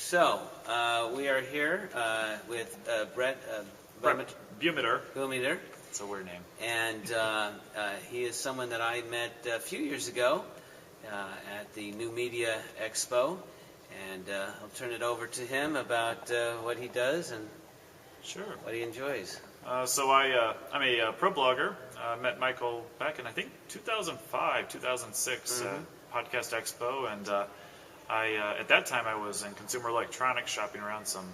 So, we are here with Brett Bumeter. Bumeter. It's a weird name. And he is someone that I met a few years ago at the New Media Expo. And I'll turn it over to him about what he does and what he enjoys. So I'm a pro blogger. I met Michael back in, I think, 2005, 2006 Podcast Expo. And at that time, I was in consumer electronics, shopping around some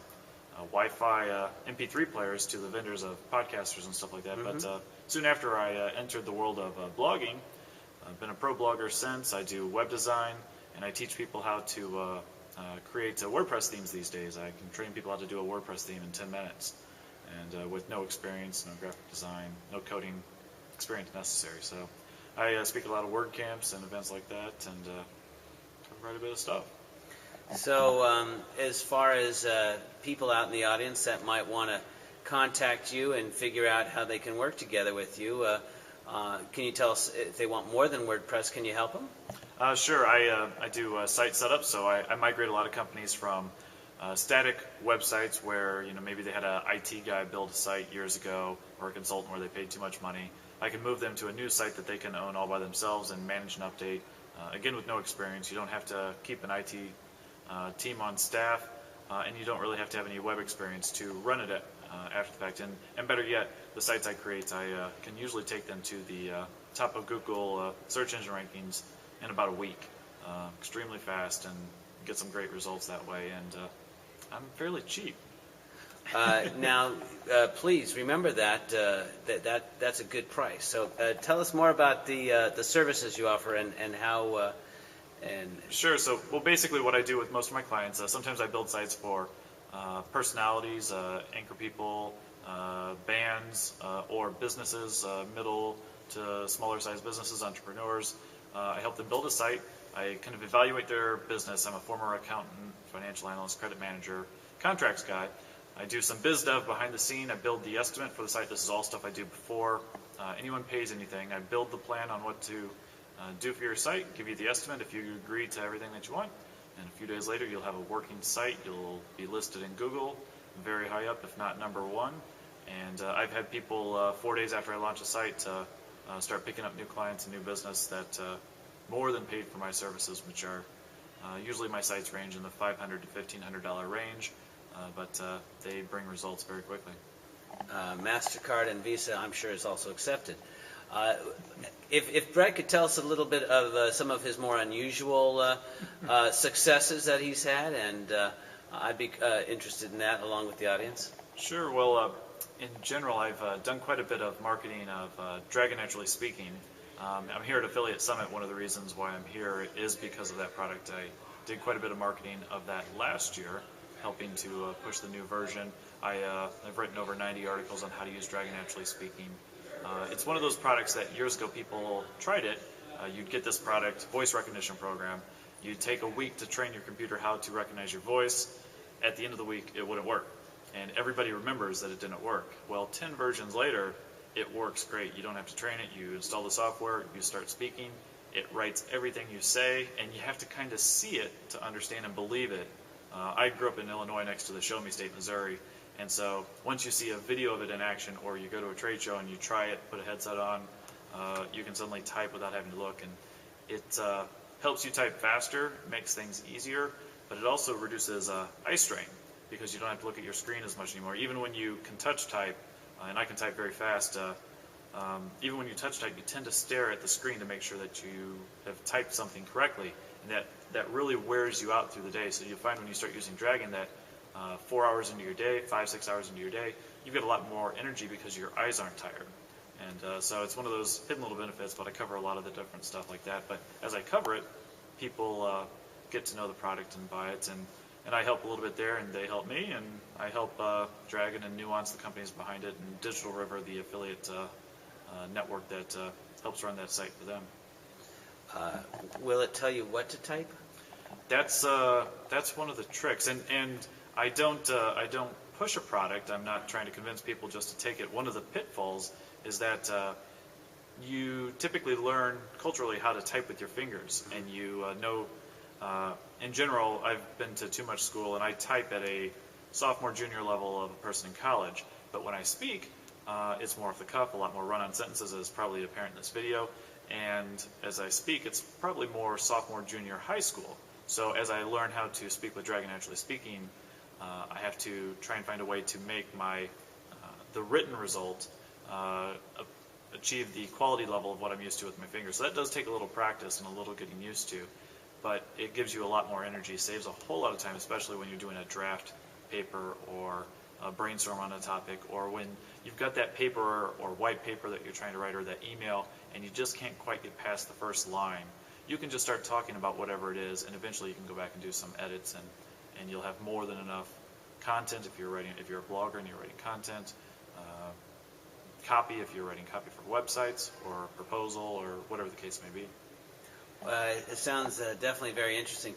Wi-Fi MP3 players to the vendors of podcasters and stuff like that. But soon after, I entered the world of blogging. I've been a pro blogger since. I do web design, and I teach people how to create WordPress themes these days. I can train people how to do a WordPress theme in 10 minutes, and with no experience, no graphic design, no coding experience necessary. So I speak at a lot of WordCamps and events like that, and cover quite a bit of stuff. So as far as people out in the audience that might want to contact you and figure out how they can work together with you, can you tell us if they want more than WordPress, can you help them? Sure. I do site setup, so I migrate a lot of companies from static websites where maybe they had an IT guy build a site years ago, or a consultant where they paid too much money. I can move them to a new site that they can own all by themselves and manage and update. Again, with no experience, you don't have to keep an IT team on staff, and you don't really have to have any web experience to run it after the fact. And better yet, the sites I create, I can usually take them to the top of Google search engine rankings in about a week, extremely fast, and get some great results that way. And I'm fairly cheap. Now, please remember that's a good price. So tell us more about the services you offer and how. Sure. So, basically what I do with most of my clients, sometimes I build sites for personalities, anchor people, bands, or businesses, middle to smaller sized businesses, entrepreneurs. I help them build a site. I kind of evaluate their business. I'm a former accountant, financial analyst, credit manager, contracts guy. I do some biz dev behind the scene. I build the estimate for the site. This is all stuff I do before anyone pays anything. I build the plan on what to do for your site, give you the estimate if you agree to everything that you want, and a few days later you'll have a working site. You'll be listed in Google, very high up, if not number one. And I've had people 4 days after I launch a site start picking up new clients and new business that more than paid for my services, which are usually my sites range in the $500 to $1,500 range, but they bring results very quickly. MasterCard and Visa, I'm sure, is also accepted. If Brett could tell us a little bit of some of his more unusual successes that he's had, and I'd be interested in that along with the audience. Sure. Well, in general, I've done quite a bit of marketing of Dragon Naturally Speaking. I'm here at Affiliate Summit. One of the reasons why I'm here is because of that product. I did quite a bit of marketing of that last year, helping to push the new version. I've written over 90 articles on how to use Dragon Naturally Speaking. It's one of those products that years ago people tried it. You'd get this product, voice recognition program. You'd take a week to train your computer how to recognize your voice. At the end of the week, it wouldn't work. And everybody remembers that it didn't work. Well, 10 versions later, it works great. You don't have to train it. You install the software, you start speaking. It writes everything you say, and you have to kind of see it to understand and believe it. I grew up in Illinois next to the Show Me State, Missouri. And so once you see a video of it in action, or you go to a trade show and you try it, put a headset on, you can suddenly type without having to look. And it helps you type faster, makes things easier, but it also reduces eye strain because you don't have to look at your screen as much anymore. Even when you can touch type, and I can type very fast, even when you touch type, you tend to stare at the screen to make sure that you have typed something correctly. And that really wears you out through the day. So you'll find when you start using Dragon that 4 hours into your day, 5-6 hours into your day, you've got a lot more energy because your eyes aren't tired. And so it's one of those hidden little benefits, but I cover a lot of the different stuff like that. But as I cover it, people get to know the product and buy it. And I help a little bit there, and they help me, and I help Dragon and Nuance, the companies behind it, and Digital River, the affiliate network that helps run that site for them. Will it tell you what to type? That's one of the tricks, and I don't push a product. I'm not trying to convince people just to take it. One of the pitfalls is that you typically learn culturally how to type with your fingers, and you know in general, I've been to too much school, and I type at a sophomore, junior level of a person in college. But when I speak, it's more off the cuff, a lot more run-on sentences, as probably apparent in this video. And as I speak, it's probably more sophomore, junior high school. So as I learn how to speak with Dragon Naturally Speaking, I have to try and find a way to make my the written result achieve the quality level of what I'm used to with my fingers. So that does take a little practice and a little getting used to, but it gives you a lot more energy, saves a whole lot of time, especially when you're doing a draft paper or a brainstorm on a topic, or when you've got that paper or white paper that you're trying to write, or that email, and you just can't quite get past the first line. You can just start talking about whatever it is, and eventually you can go back and do some edits, and you'll have more than enough content if you're a blogger and you're writing content, copy if you're writing copy for websites or proposal or whatever the case may be. It sounds definitely very interesting.